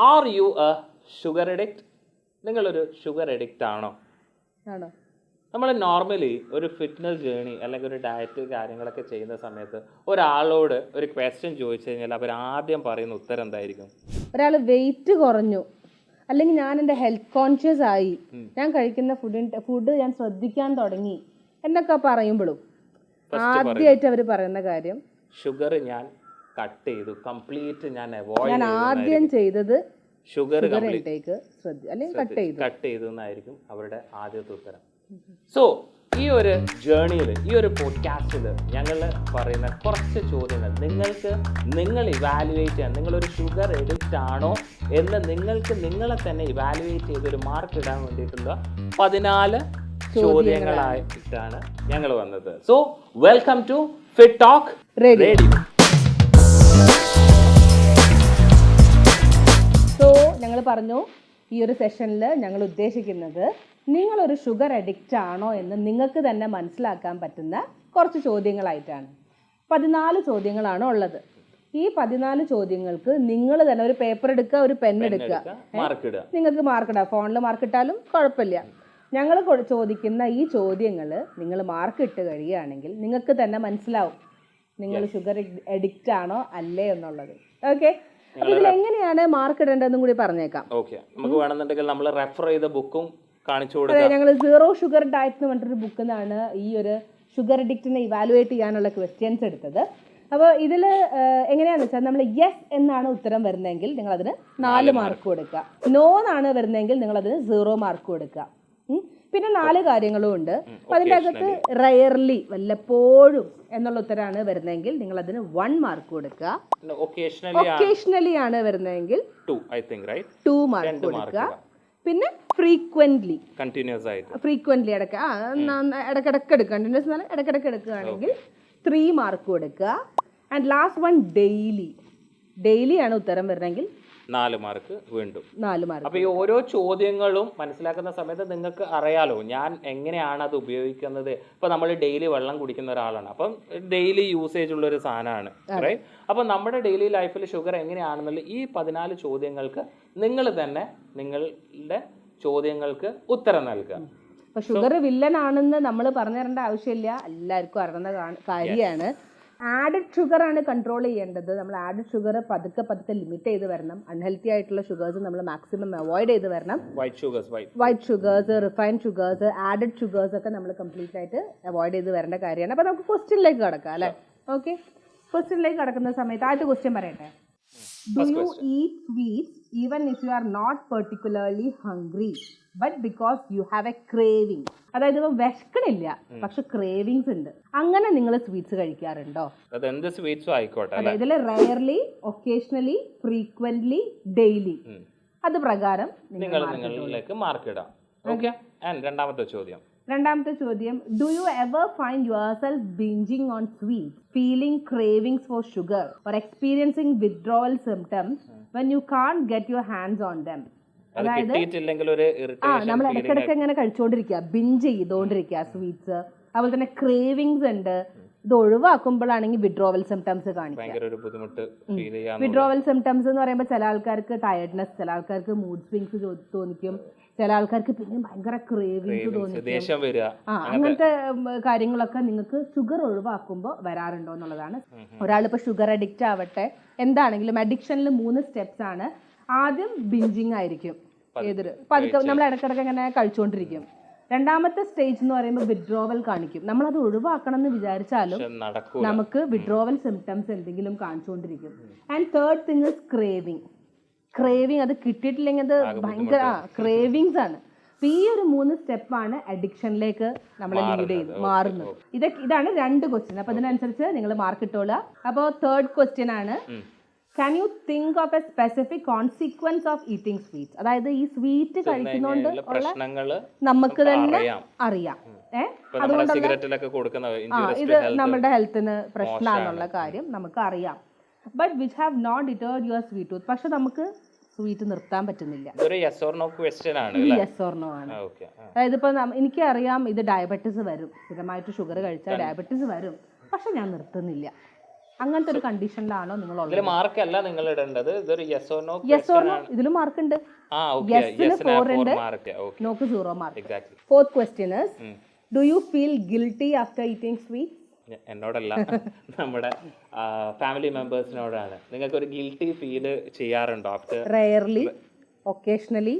Are you A sugar edict? നിങ്ങളൊരു sugar edict ആണോ? നമ്മൾ നോർമലി ഒരു ഫിറ്റ്നസ് ജേണി അല്ലെങ്കിൽ ഒരു ഡയറ്റ് കാര്യങ്ങളൊക്കെ ചെയ്യുന്ന സമയത്ത് ഒരാളോട് ഒരു ക്വസ്റ്റ്യൻ ചോദിച്ചു കഴിഞ്ഞാൽ അവർ ആദ്യം പറയുന്ന ഉത്തരം എന്തായിരിക്കും? ഒരാൾ വെയിറ്റ് കുറഞ്ഞു, അല്ലെങ്കിൽ ഞാൻ എൻ്റെ ഹെൽത്ത് കോൺഷ്യസ് ആയി, ഞാൻ കഴിക്കുന്ന ഫുഡ് ഞാൻ ശ്രദ്ധിക്കാൻ തുടങ്ങി എന്നൊക്കെ പറയുമ്പോഴും ആദ്യമായിട്ട് അവർ പറയുന്ന കാര്യം ഷുഗർ ഞാൻ കട്ട് ചെയ്തു, കംപ്ലീറ്റ് ഞാൻ അവോയ്ഡ് ഞാൻ ആദ്യം ചെയ്തത് ഷുഗർ ഇൻടേക്ക് അല്ലെങ്കിൽ കട്ട് ചെയ്തു എന്നായിരിക്കും അവരുടെ ആദ്യത്തെ ഉത്തരം. സോ ഈ ഒരു ജേണിയിൽ, ഈ ഒരു പോഡ്കാസ്റ്റിൽ ഞങ്ങൾ പറയുന്ന കുറച്ച് ചോദ്യങ്ങൾ നിങ്ങൾ ഇവാലുവേറ്റ് ചെയ്യാൻ, നിങ്ങളൊരു ഷുഗർ എഡിക്റ്റ് ആണോ എന്ന് നിങ്ങൾക്ക് നിങ്ങളെ തന്നെ ഇവാലുവേറ്റ് ചെയ്തൊരു മാർക്ക് ഇടാൻ വേണ്ടിയിട്ടുള്ള 14 ചോദ്യങ്ങളായിട്ടാണ് ഞങ്ങൾ വന്നത്. So welcome to fit talk radio. So ഞങ്ങൾ പറഞ്ഞു ഈ ഒരു സെഷനിൽ ഞങ്ങൾ ഉദ്ദേശിക്കുന്നത് നിങ്ങളൊരു ഷുഗർ അഡിക്റ്റ് ആണോ എന്ന് നിങ്ങൾക്ക് തന്നെ മനസ്സിലാക്കാൻ പറ്റുന്ന കുറച്ച് ചോദ്യങ്ങളായിട്ടാണ്. 14 ചോദ്യങ്ങളാണ് ഉള്ളത്. ഈ 14 ചോദ്യങ്ങൾക്ക് നിങ്ങൾ തന്നെ ഒരു പേപ്പർ എടുക്കുക, ഒരു പെൻ എടുക്കുക, നിങ്ങൾക്ക് മാർക്കിടാം. ഫോണിൽ മാർക്കിട്ടാലും കുഴപ്പമില്ല. ഞങ്ങൾ ചോദിക്കുന്ന ഈ ചോദ്യങ്ങൾ നിങ്ങൾ മാർക്കിട്ട് കഴിയുകയാണെങ്കിൽ നിങ്ങൾക്ക് തന്നെ മനസ്സിലാവും നിങ്ങൾ ഷുഗർ അഡിക്റ്റ് ആണോ അല്ലേ എന്നുള്ളത്. ഓക്കെ, ഇതിൽ എങ്ങനെയാണ് മാർക്ക് ഇടേണ്ടതെന്നും കൂടി പറഞ്ഞേക്കാം. നമുക്ക് വേണമെന്നുണ്ടെങ്കിൽ നമ്മൾ റെഫർ ചെയ്ത ബുക്കും കാണിച്ചു കൊടുക്കാം. അതെ, ഞങ്ങൾ സീറോ ഷുഗർ ഡയറ്റ് എന്ന് പറഞ്ഞിട്ടൊരു ബുക്കിൽ നിന്നാണ് ഈ ഒരു ഷുഗർ അഡിക്റ്റിനെ ഇവാലുവേറ്റ് ചെയ്യാനുള്ള ക്വസ്റ്റ്യൻസ് എടുത്തത്. അപ്പോൾ ഇതിൽ എങ്ങനെയാണെന്ന് വെച്ചാൽ നമ്മൾ യെസ് എന്നാണ് ഉത്തരം വരുന്നതെങ്കിൽ നിങ്ങളതിന് 4 മാർക്ക് കൊടുക്കുക, നോ എന്നാണ് വരുന്നതെങ്കിൽ നിങ്ങളതിന് 0 മാർക്ക് കൊടുക്കുക. പിന്നെ 4 കാര്യങ്ങളും ഉണ്ട്. അപ്പം അതിൻ്റെ അകത്ത് റയർലി, വല്ലപ്പോഴും എന്നുള്ള ഉത്തരമാണ് വരുന്നതെങ്കിൽ നിങ്ങൾ അതിന് 1 മാർക്ക് കൊടുക്കുക. ഒക്കേഷണലി ആണ് വരുന്നതെങ്കിൽ 2 മാർക്ക് കൊടുക്കുക. പിന്നെ ഫ്രീക്വന്റ്ലി, ഇടയ്ക്കിടയ്ക്ക് എടുക്കുക, കണ്ടിന്യൂസ് എന്നാൽ ഇടയ്ക്കിടയ്ക്ക് എടുക്കുകയാണെങ്കിൽ 3 മാർക്ക് കൊടുക്കുക. ആൻഡ് ലാസ്റ്റ് വൺ ഡെയിലി ആണ് ഉത്തരം വരുന്നതെങ്കിൽ 4 മാർക്ക് വീണ്ടും 4 മാർക്ക്. അപ്പൊ ഈ ഓരോ ചോദ്യങ്ങളും മനസ്സിലാക്കുന്ന സമയത്ത് നിങ്ങൾക്ക് അറിയാലോ ഞാൻ എങ്ങനെയാണ് അത് ഉപയോഗിക്കുന്നത്. ഇപ്പൊ നമ്മൾ ഡെയിലി വെള്ളം കുടിക്കുന്ന ഒരാളാണ്, അപ്പം ഡെയിലി യൂസേജ് ഉള്ള ഒരു സാധനമാണ്, റൈറ്റ്? അപ്പൊ നമ്മുടെ ഡെയിലി ലൈഫിൽ ഷുഗർ എങ്ങനെയാണെന്നുള്ള ഈ 14 ചോദ്യങ്ങൾക്ക് നിങ്ങൾ തന്നെ നിങ്ങളുടെ ചോദ്യങ്ങൾക്ക് ഉത്തരം നൽകുക. അപ്പൊ ഷുഗർ വില്ലനാണെന്ന് നമ്മൾ പറഞ്ഞു തരേണ്ട ആവശ്യമില്ല, എല്ലാവർക്കും അറിയുന്ന കാര്യമാണ്. ആഡഡ് ഷുഗർ ആണ് കൺട്രോൾ ചെയ്യേണ്ടത്. നമ്മൾ ആഡഡ് ഷുഗർ പതുക്കെ ലിമിറ്റ് ചെയ്ത് വരണം. അൺഹെൽത്തി ആയിട്ടുള്ള ഷുഗേഴ്സ് നമ്മൾ മാക്സിമം അവോയ്ഡ് ചെയ്ത് വരണം. White sugars, refined sugars, added sugars ഒക്കെ നമ്മൾ കംപ്ലീറ്റ് ആയിട്ട് അവോയ്ഡ് ചെയ്ത് വരേണ്ട കാര്യമാണ്. അപ്പോൾ നമുക്ക് ക്വസ്റ്റ്യനിലേക്ക് കടക്കാം അല്ലേ? ഓക്കെ, ക്വസ്റ്റ്യനിലേക്ക് കടക്കുന്ന സമയത്ത് ആദ്യത്തെ ക്വസ്റ്റ്യൻ പറയട്ടെ. Do you eat sweets even if you are not particularly hungry but because you have a craving? അതായത് ഇപ്പൊ വിശക്കണില്ല പക്ഷെ ക്രേവിങ്സ് ഉണ്ട്, അങ്ങനെ നിങ്ങൾ സ്വീറ്റ്സ് കഴിക്കാറുണ്ടോ? അതെ, ഇതിൽ റയർലി, ഒക്കേഷണലി, ഫ്രീക്വന്റ്ലി, ഡെയിലി, അത് പ്രകാരം നിങ്ങൾക്ക് മാർക്ക് ഇടാം. ഓക്കേ, രണ്ടാമത്തെ ചോദ്യം, do you ever find yourself bingeing on sweets, feeling cravings for sugar or experiencing withdrawal symptoms when you can't get your hands on them? അതായത് നമ്മൾ ഇടയ്ക്കിടയ്ക്ക് ഇങ്ങനെ കഴിച്ചുകൊണ്ടിരിക്കുക, ബിഞ്ച് ചെയ്തുകൊണ്ടിരിക്കുക സ്വീറ്റ്സ്. അതുപോലെ തന്നെ ക്രേവിങ്സ് ഉണ്ട്. ഇത് ഒഴിവാക്കുമ്പോഴാണെങ്കിൽ വിഡ്രോവൽ സിംപ്റ്റംസ് കാണിക്കുക. വിഡ്രോവൽ സിംപ്റ്റംസ് എന്ന് പറയുമ്പോൾ ചില ആൾക്കാർക്ക് ടയർഡ്നെസ്, ചില ആൾക്കാർക്ക് മൂഡ് സ്വിങ്സ് തോന്നിക്കും, ചില ആൾക്കാർക്ക് പിന്നെ ഭയങ്കര ക്രേവിങ്സ് തോന്നിക്കും. അങ്ങനത്തെ കാര്യങ്ങളൊക്കെ നിങ്ങൾക്ക് ഷുഗർ ഒഴിവാക്കുമ്പോൾ വരാറുണ്ടോ എന്നുള്ളതാണ്. ഒരാളിപ്പോൾ ഷുഗർ അഡിക്റ്റ് ആവട്ടെ, എന്താണെങ്കിലും അഡിക്ഷനിൽ 3 സ്റ്റെപ്സ് ആണ്. ആദ്യം ബിഞ്ചിങ് ആയിരിക്കും, പതുക്കെ നമ്മൾ ഇടയ്ക്കിടയ്ക്ക് ഇങ്ങനെ കഴിച്ചുകൊണ്ടിരിക്കും. രണ്ടാമത്തെ സ്റ്റേജ് എന്ന് പറയുമ്പോൾ വിഡ്രോവൽ കാണിക്കും. നമ്മളത് ഒഴിവാക്കണം എന്ന് വിചാരിച്ചാലും നമുക്ക് വിഡ്രോവൽ സിംപ്റ്റംസ് എന്തെങ്കിലും കാണിച്ചുകൊണ്ടിരിക്കും. And third thing is craving. അത് കിട്ടിയിട്ടില്ലെങ്കിൽ അത് ഭയങ്കര ക്രേവിങ്സ് ആണ്. അപ്പൊ ഈ ഒരു 3 സ്റ്റെപ്പാണ് അഡിക്ഷനിലേക്ക് നമ്മളെ ലീഡ് ചെയ്ത് മാറുന്നത്. ഇതാണ് 2 ക്വസ്റ്റ്യൻ. അപ്പൊ അതിനനുസരിച്ച് നിങ്ങൾ മാർക്ക് ഇട്ടോളുക. അപ്പോൾ തേർഡ് ക്വസ്റ്റ്യൻ ആണ്, can you think of a specific consequence of eating sweets? അതായത് ഈ സ്വീറ്റ് കഴിക്കുന്നോണ്ട് ഉള്ള നമുക്ക് തന്നെ അറിയാം, ഇത് നമ്മുടെ ഹെൽത്തിന് പ്രശ്നമാണെന്നുള്ള കാര്യം നമുക്ക് അറിയാം. But which have not deterred your sweet tooth. പക്ഷെ നമുക്ക് സ്വീറ്റ് നിർത്താൻ പറ്റുന്നില്ല. യെസ് ഓർ നോ ആണ്. അതായത് ഇപ്പൊ എനിക്കറിയാം ഇത് ഡയബറ്റീസ് വരും, സ്ഥിരമായിട്ട് ഷുഗർ കഴിച്ചാൽ ഡയബറ്റീസ് വരും, പക്ഷെ ഞാൻ നിർത്തുന്നില്ല. അങ്ങനത്തെ ഒരു കണ്ടീഷനിലാണോ നിങ്ങൾ ഇതിൽ മാർക്കല്ല നിങ്ങൾ ഇടേണ്ടത്, ഇതൊരു yes or no. Yes or no ഇതിൽ മാർക്ക് ഉണ്ട്. യെസിന് 4 ഉണ്ട്, നോക്ക് 0 mark. Fourth question is do you feel guilty after eating sweets? എന്നോടല്ല, നമ്മുടെ ഫാമിലി മെമ്പേഴ്സിനോടാണ്. നിങ്ങൾക്ക് ഒരു ഗിൽറ്റി ഫീൽ ചെയ്യാറുണ്ടോ after? Rarely, occasionally,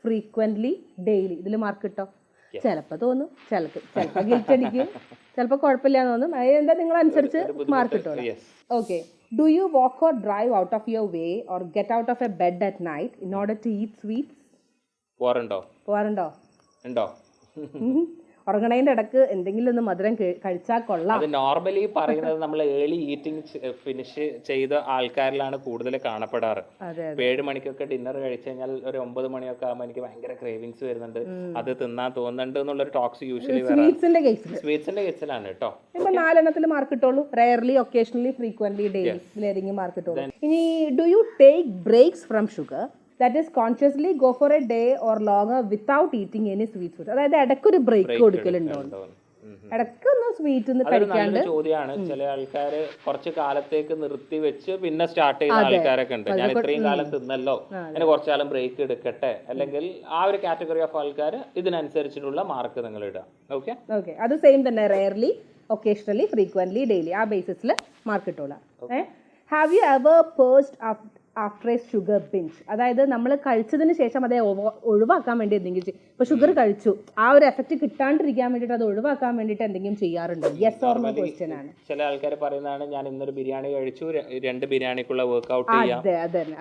frequently, daily. ഇതിൽ മാർക്ക് കിട്ടോ? ചിലപ്പോൾ തോന്നും, ചിലപ്പോൾ ഗിൽറ്റ് അടിക്കും, ചിലപ്പോൾ കുഴപ്പമില്ലാന്ന് തോന്നും. എന്താ നിങ്ങൾ അനുസരിച്ച് മാർക്ക് കിട്ടുമല്ലോ. Okay. Do you walk or drive out of your way or get out of a bed at night in order to eat sweets? പോവാറുണ്ടോ? ഉണ്ടോ? ഉറങ്ങണതിന്റെ ഇടക്ക് എന്തെങ്കിലും ഒന്ന് മധുരം കഴിച്ചാൽ കൊള്ളാം. അത് നോർമലി പറയുന്നത് നമ്മൾ ഏർലി ഈറ്റിംഗ് ഫിനിഷ് ചെയ്ത ആൾക്കാരിലാണ് കൂടുതൽ കാണപ്പെടാറ്. 7 മണിക്കൊക്കെ ഡിന്നർ കഴിച്ചു കഴിഞ്ഞാൽ ഒരു 9 മണിയൊക്കെ ആകുമ്പോൾ എനിക്ക് ഭയങ്കര ക്രേവിങ്സ് വരുന്നുണ്ട്, അത് തിന്നാൻ തോന്നുന്നുണ്ട് എന്നുള്ളൊരു ടോക്സ് യൂഷ്വലി സ്വീറ്റ്സിന്റെ കേസിലാണ് കേട്ടോ. ഇപ്പൊ 4 എണ്ണത്തിൽ മാർക്ക് കിട്ടുള്ളൂ. റെയർലി, ഒക്കേഷണലി, ഫ്രീക്വന്റ്ലി, ഡെയിലി, ഇതിലേതെങ്കിലും മാർക്ക് കിട്ടുള്ളൂ. ഇനി do you take breaks from sugar? That is consciously go for a day or longer without eating any sweet food. അതായത് ഇടയ്ക്കൊരു ബ്രേക്ക് കൊടുക്കലുണ്ടോ? ഇടയ്ക്കൊന്ന് സ്വീറ്റ് കഴിക്കാണ്ട്. ചോദ്യമാണ്. ചില ആൾക്കാര് കുറച്ച് കാലത്തേക്ക് നിർത്തി വെച്ച് പിന്നെ സ്റ്റാർട്ട് ചെയ്യുന്ന ആൾക്കാരൊക്കെ ഉണ്ട്. ഞാൻ ഇത്രയും കാലം തിന്നല്ലോ, അതിന് കുറച്ചു കാലം ബ്രേക്ക് എടുക്കട്ടെ, അല്ലെങ്കിൽ ആ ഒരു കാറ്റഗറി ഓഫ് ആൾക്കാർ ഇതിനനുസരിച്ചിട്ടുള്ള മാർക്ക് നിങ്ങൾ ഇടുക. ഓക്കെ, അത് സെയിം തന്നെ. റെയർലി, ഒക്കേഷണലി, ഫ്രീക്വന്റ്ലി, ഡെയിലി, ആ ബേസിസിൽ മാർക്ക് കിട്ടൂല. Have you ever purged after a sugar binge? അതായത് നമ്മൾ കഴിച്ചതിന് ശേഷം അതേ ഒഴിവാക്കാൻ വേണ്ടി എന്തെങ്കിലും ചെയ്യും. ഇപ്പൊ ഷുഗർ കഴിച്ചു, ആ ഒരു എഫക്റ്റ് കിട്ടാണ്ടിരിക്കാൻ വേണ്ടിയിട്ട് അത് ഒഴിവാക്കാൻ വേണ്ടിയിട്ട് എന്തെങ്കിലും ചെയ്യാറുണ്ടോ? യെസ് ഓർ നോ ക്വസ്റ്റ്യൻ ആണ്. ചില ആൾക്കാർ പറയുന്നതാണ്, ഞാൻ ഇന്നൊരു ബിരിയാണി കഴിച്ചു, 2 ബിരിയാണിക്കുള്ള വർക്ക്ഔട്ട് ചെയ്യാം,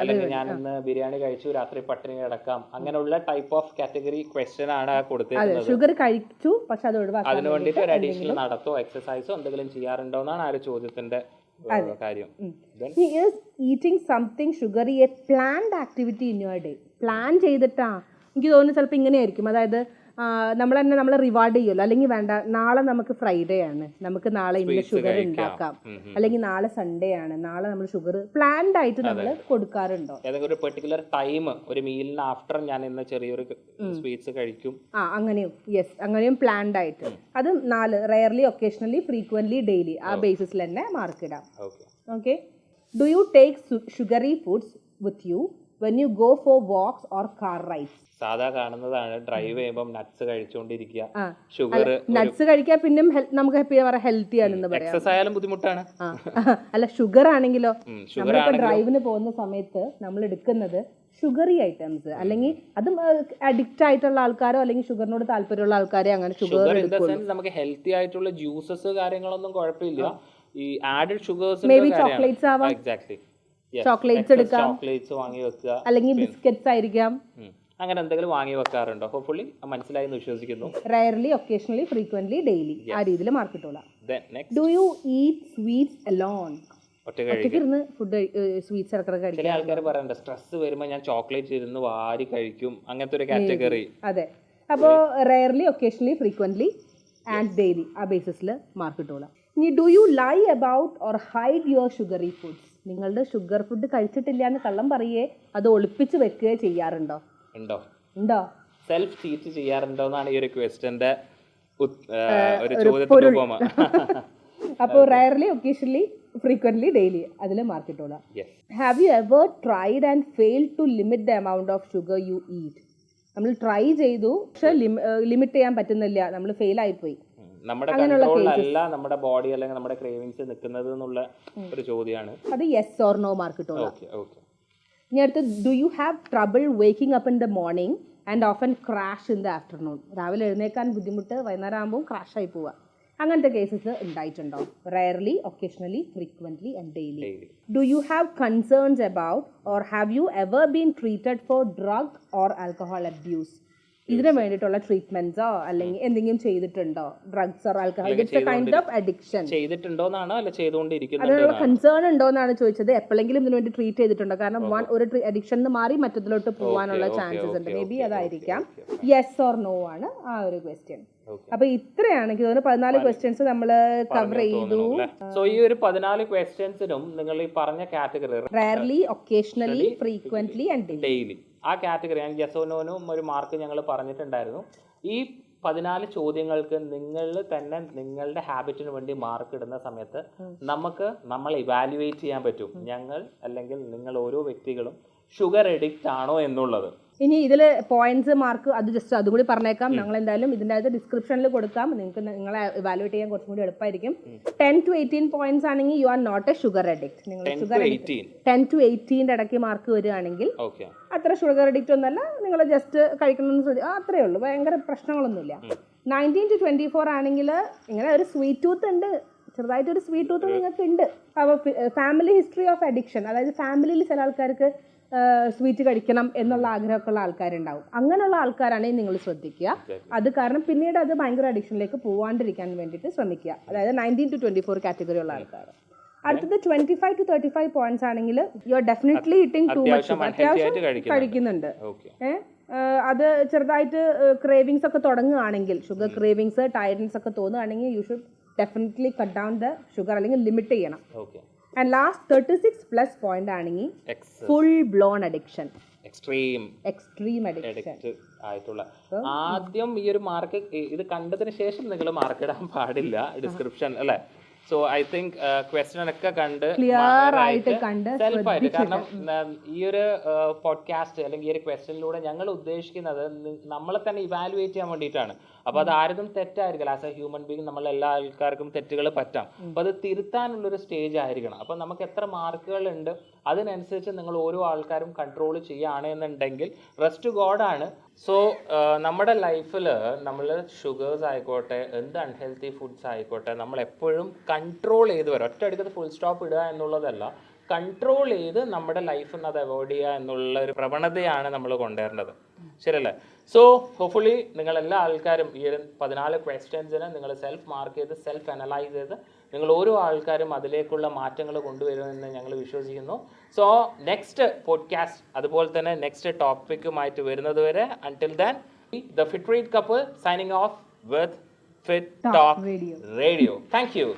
അല്ലെങ്കിൽ ഞാൻ ഇന്ന് ബിരിയാണി കഴിച്ചു, രാത്രി പട്ടിണി കിടക്കാം. അങ്ങനെയുള്ള ടൈപ്പ് ഓഫ് കാറ്റഗറി ക്വസ്റ്റ്യൻ ആണ് കൊടുത്തിരിക്കുന്നത്. ഷുഗർ കഴിച്ചു പക്ഷെ അത് ഒഴിവാക്കാൻ അതിന് വേണ്ടിയിട്ട് ഒരു അഡീഷണൽ നടത്തോ എക്സസൈസോ എന്തെങ്കിലും ചെയ്യാറുണ്ടോ എന്നാണ് ആ ഒരു ചോദ്യത്തിന്റെ കാര്യം. He is eating something sugary, a planned activity in your day. Plan ചെയ്തിട്ടാ എനിക്ക് തോന്നുന്നു ചിലപ്പോൾ ഇങ്ങനെയായിരിക്കും. അതായത് നമ്മൾ തന്നെ നമ്മളെ റിവാർഡ് ചെയ്യുമല്ലോ, അല്ലെങ്കിൽ വേണ്ട നാളെ നമുക്ക് ഫ്രൈഡേ ആണ്, നമുക്ക് നാളെ ഇന്ന ഷുഗർ ഉണ്ടാക്കാം, അല്ലെങ്കിൽ നാളെ സൺഡേ ആണ്, നാളെ നമ്മൾ ഷുഗർ പ്ലാൻഡ് ആയിട്ട് നമ്മൾ കൊടുക്കാറുണ്ടോ? ഏതെങ്കിലും ഒരു പെർട്ടിക്കുലർ ടൈം, ഒരു മീലിന് ആഫ്റ്റർ ഞാൻ ഇന്ന് ചെറിയൊരു സ്വീറ്റ്സ് കഴിക്കും, അങ്ങനെയും യെസ്, അങ്ങനെയും പ്ലാൻഡ് ആയിട്ട്. അത് 4 റെയർലി, ഒക്കേഷണലി, ഫ്രീക്വന്റ്ലി, ഡെയിലി, ആ ബേസിസിൽ തന്നെ മാർക്ക് ഇടാം. Okay. Do you take sugary foods with you when you go for walks or car rides? സാധാ കാണുന്നതാണ്, ഡ്രൈവ് ചെയ്യുമ്പോൾ നട്ട്സ് കഴിച്ചുകൊണ്ടിരിക്കുക, ഷുഗർ. നട്ട്സ് കഴിക്കാൻ പിന്നെ നമുക്ക് ഹെൽത്തി ആണെന്ന് പറയാം. എക്സസൈസ് ആയാലും ബുദ്ധിമുട്ടാണ്. അല്ല, ഷുഗർ ആണെങ്കിലോ നമ്മളിപ്പോ ഡ്രൈവിന് പോകുന്ന സമയത്ത് നമ്മൾ എടുക്കുന്നത് ഷുഗറി ഐറ്റംസ്, അല്ലെങ്കിൽ അതും അഡിക്റ്റ് ആയിട്ടുള്ള ആൾക്കാരോ അല്ലെങ്കിൽ ഷുഗറിനോട് താല്പര്യമുള്ള ആൾക്കാരെ അങ്ങനെ ഷുഗർ നമുക്ക് ഹെൽത്തി ആയിട്ടുള്ള ജ്യൂസസ് കാര്യങ്ങളൊന്നും കുഴപ്പമില്ല. ഈ added sugars, may be chocolates ആവാം. എക്സാക്ട്ലി, ചോക്ലേറ്റ്സ് എടുക്കാം, ചോക്ലേറ്റ്സ് വാങ്ങി വെക്കുക, അല്ലെങ്കിൽ ബിസ്ക്കറ്റ്സ് ആയിരിക്കാം. അങ്ങനെ എന്തെങ്കിലും വാങ്ങി വെക്കാറുണ്ടോ? ഹോപ്പ്ഫുള്ളി മനസ്സിലായി എന്ന് വിശ്വസിക്കുന്നു. റെയർലി, ഒക്കേഷണലി, ഫ്രീക്വന്റ്ലി, ഡെയിലി, ആ രീതിയിൽ മാർക്ക് കിട്ടൂല. Do you eat sweets alone? ഒറ്റയ്ക്കിരുന്ന് ഫുഡ് സ്വീറ്റ്സ് ഇടക്കിടക്ക് കഴിക്കും. ചില ആൾക്കാർ പറയാറുണ്ട്, സ്ട്രെസ് വരുമ്പോൾ ഞാൻ ചോക്ലേറ്റ് ഇരുന്ന് വാരി കഴിക്കും, അങ്ങനത്തെ ഒരു കാറ്റഗറി. അതെ. അപ്പോൾ rarely, occasionally, frequently and daily, ആ ബേസിസിൽ മാർക്ക് കിട്ടൂല. ഇനി do you lie about or hide your sugary foods? നിങ്ങളുടെ ഷുഗർ ഫുഡ് കഴിച്ചിട്ടില്ല എന്ന് കള്ളം പറയേ അത് ഒളിപ്പിച്ച് വെക്കുകയോ ചെയ്യാറുണ്ടോ? ഉണ്ടോ? സെൽഫ് ചീറ്റ് ചെയ്യാറുണ്ടോ എന്നാണ് ഈ ഒരു ക്വസ്റ്റ്യന്റെ ഒരു ചോദ്യത്തിന്റെ ഉപമ. അപ്പോൾ റയർലി, ഒക്കേഷണലി, ഫ്രീക്വന്റ്ലി, ഡെയിലി, അതിൽ മാർക്ക് കിട്ടൂല. Have you ever tried and failed to limit the amount of sugar you eat? നമ്മൾ ട്രൈ ചെയ്തു പക്ഷെ ലിമിറ്റ് ചെയ്യാൻ പറ്റുന്നില്ല, നമ്മൾ ഫെയിൽ ആയിപ്പോയി. നമ്മുടെ കൺട്രോളിലല്ല നമ്മുടെ ബോഡി അല്ലെങ്കിൽ നമ്മുടെ ക്രേവിങ്സ് നിൽക്കുന്നത് എന്നുള്ള ഒരു ചോദ്യമാണ്. അത് യെസ് ഓർ നോ മാർക്ക് കിട്ടൂല. ഇനി അടുത്ത്, do you have trouble waking up in the morning and often crash in the afternoon? രാവിലെ എഴുന്നേക്കാൻ ബുദ്ധിമുട്ട്, വൈകുന്നേരം ആകുമ്പോൾ ക്രാഷ് ആയി പോവുക. അങ്ങനത്തെ കേസസ് ഉണ്ടായിട്ടുണ്ടോ? Rarely, occasionally, frequently and daily. Do you have concerns about or have you ever been treated for drug or alcohol abuse? ഇതിന് വേണ്ടിയിട്ടുള്ള ട്രീറ്റ്മെന്റ്സോ അല്ലെങ്കിൽ എന്തെങ്കിലും ചെയ്തിട്ടുണ്ടോ? Drugs or alcohol, it's a kind of addiction. ചെയ്തിട്ടുണ്ടോന്നാണ് അല്ല ചെയ്തുകൊണ്ടിരിക്കുന്നത്? അതിനുള്ള കൺസേൺ ഉണ്ടോന്നാണ് ചോദിച്ചത്. എപ്പോഴെങ്കിലും ഇതിനു വേണ്ടി ട്രീറ്റ് ചെയ്തിട്ടുണ്ടോ? കാരണം ഒരു അഡിക്ഷൻ മാറി മറ്റൊന്നിലോട്ട് പോകാനുള്ള ചാൻസസ് ഉണ്ട്. മേ ബി അതായിരിക്കാം. യെസ് ഓർ നോ ആണ് ആ ഒരു ക്വസ്റ്റ്യൻ. അപ്പൊ ഇത്രയാണ് എനിക്ക് തോന്നുന്നു 14 ക്വസ്റ്റ്യൻസ് നമ്മൾ കവർ ചെയ്തു. സോ ഈ ഒരു 14 ക്വസ്റ്റ്യൻസിനും നിങ്ങൾ ഈ പറഞ്ഞ category rarely, occasionally, frequently and daily, ആ കാറ്റഗറി യെസ് ഓർ നോനും ഒരു മാർക്ക് ഞങ്ങൾ പറഞ്ഞിട്ടുണ്ടായിരുന്നു. ഈ 14 ചോദ്യങ്ങൾക്ക് നിങ്ങൾ തന്നെ നിങ്ങളുടെ ഹാബിറ്റിന് വേണ്ടി മാർക്ക് ഇടുന്ന സമയത്ത് നമുക്ക് നമ്മളെ ഇവാലുവേറ്റ് ചെയ്യാൻ പറ്റും, ഞങ്ങൾ അല്ലെങ്കിൽ നിങ്ങൾ ഓരോ വ്യക്തികളും ഷുഗർ എഡിക്റ്റ് ആണോ എന്നുള്ളത്. ഇനി ഇതിൽ പോയിന്റ്സ് മാർക്ക് അത് ജസ്റ്റ് അതുകൂടി പറഞ്ഞേക്കാം. ഞങ്ങൾ എന്തായാലും ഇതിൻ്റെ അകത്ത് ഡിസ്ക്രിപ്ഷനിൽ കൊടുക്കാം, നിങ്ങൾക്ക് നിങ്ങളെ ഇവാലുവേറ്റ് ചെയ്യാൻ കുറച്ചും കൂടി എളുപ്പമായിരിക്കും. 10 to 18 പോയിന്റ്സ് ആണെങ്കിൽ you are not a sugar addict. നിങ്ങൾ ഷുഗർ 10 to 18 ഇടയ്ക്ക് മാർക്ക് വരികയാണെങ്കിൽ അത്ര ഷുഗർ അഡിക്റ്റ് ഒന്നല്ല, നിങ്ങൾ ജസ്റ്റ് കഴിക്കണമെന്ന് അത്രേ ഉള്ളൂ, ഭയങ്കര പ്രശ്നങ്ങളൊന്നുമില്ല. 19 to 24 ആണെങ്കിൽ ഇങ്ങനെ ഒരു സ്വീറ്റ് ടൂത്ത് ഉണ്ട്, ചെറുതായിട്ടൊരു സ്വീറ്റ് ടൂത്ത് നിങ്ങൾക്ക് ഉണ്ട്. അപ്പോൾ ഫാമിലി ഹിസ്റ്ററി ഓഫ് അഡിക്ഷൻ, അതായത് ഫാമിലിയിൽ ചില ആൾക്കാർക്ക് സ്വീറ്റ് കഴിക്കണം എന്നുള്ള ആഗ്രഹമൊക്കെ ഉള്ള ആൾക്കാരുണ്ടാവും. അങ്ങനെയുള്ള ആൾക്കാരാണെങ്കിൽ നിങ്ങൾ ശ്രദ്ധിക്കുക. അത് കാരണം പിന്നീട് അത് ഭയങ്കര അഡിക്ഷനിലേക്ക് പോവാണ്ടിരിക്കാൻ വേണ്ടിയിട്ട് ശ്രമിക്കുക. അതായത് 19 to 24 കാറ്റഗറി ഉള്ള ആൾക്കാർ. അടുത്തത് 25 to 35 പോയിന്റ്സ് ആണെങ്കിൽ you R definitely eating too much, അത്യാവശ്യം കഴിക്കുന്നുണ്ട്. അത് ചെറുതായിട്ട് ക്രേവിങ്സ് ഒക്കെ തുടങ്ങുകയാണെങ്കിൽ, ഷുഗർ ക്രേവിങ്സ് ടയർഡ്നെസ് ഒക്കെ തോന്നുകയാണെങ്കിൽ you should definitely cut down the sugar, അല്ലെങ്കിൽ ലിമിറ്റ് ചെയ്യണം. ആൻഡ് ലാസ്റ്റ് 36+ പോയിന്റ് ആണെങ്കിൽ full blown addiction, extreme addiction ആയിട്ടുള്ള. ആദ്യം ഈ ഒരു മാർക്ക് ഇത് കണ്ടതിന് ശേഷം നിങ്ങൾ മാർക്ക് ഇടാൻ പാടില്ല ഡിസ്ക്രിപ്ഷൻ, അല്ലേ? സോ ഐ തിങ്ക് ക്വസ്റ്റ്യൻ ഒക്കെ കണ്ട് സെൽഫായിട്ട്, കാരണം ഈ ഒരു പോഡ്കാസ്റ്റ് അല്ലെങ്കിൽ ഈ ഒരു ക്വസ്റ്റ്യനിലൂടെ ഞങ്ങൾ ഉദ്ദേശിക്കുന്നത് നമ്മളെ തന്നെ ഇവാലുവേറ്റ് ചെയ്യാൻ വേണ്ടിയിട്ടാണ്. അപ്പോൾ അത് ആരും തെറ്റായിരിക്കില്ല. ആസ് എ ഹ്യൂമൻ ബീങ് നമ്മളെല്ലാ ആൾക്കാർക്കും തെറ്റുകൾ പറ്റാം. അപ്പോൾ അത് തിരുത്താനുള്ളൊരു സ്റ്റേജ് ആയിരിക്കണം. അപ്പോൾ നമുക്ക് എത്ര മാർക്കുകൾ ഉണ്ട് അതിനനുസരിച്ച് നിങ്ങൾ ഓരോ ആൾക്കാരും കൺട്രോൾ ചെയ്യുകയാണെന്നുണ്ടെങ്കിൽ റെസ്റ്റ് ഗോഡാണ്. സോ നമ്മുടെ ലൈഫിൽ നമ്മൾ ഷുഗേഴ്സ് ആയിക്കോട്ടെ, എന്ത് അൺഹെൽത്തി ഫുഡ്സ് ആയിക്കോട്ടെ, നമ്മൾ എപ്പോഴും കൺട്രോൾ ചെയ്ത് വരും. ഒറ്റയടിക്കത് ഫുൾ സ്റ്റോപ്പ് ഇടുക എന്നുള്ളതല്ല, കൺട്രോൾ ചെയ്ത് നമ്മുടെ ലൈഫിൽ നിന്ന് അത് അവോയ്ഡ് ചെയ്യുക എന്നുള്ള ഒരു പ്രവണതയാണ് നമ്മൾ കൊണ്ടുവരേണ്ടത്. ശരിയല്ലേ? സോ ഹോപ്പ്ഫുള്ളി നിങ്ങളെല്ലാ ആൾക്കാരും ഈ ഒരു 14 ക്വസ്റ്റ്യൻസിന് നിങ്ങൾ സെൽഫ് മാർക്ക് ചെയ്ത് സെൽഫ് അനലൈസ് ചെയ്ത് നിങ്ങൾ ഓരോ ആൾക്കാരും അതിലേക്കുള്ള മാറ്റങ്ങൾ കൊണ്ടുവരുമെന്ന് ഞങ്ങൾ വിശ്വസിക്കുന്നു. സോ നെക്സ്റ്റ് പോഡ്കാസ്റ്റ് അതുപോലെ തന്നെ നെക്സ്റ്റ് ടോപ്പിക്കുമായിട്ട് വരുന്നത് വരെ, until then, the fit read couple signing off with fit talk radio. Thank you.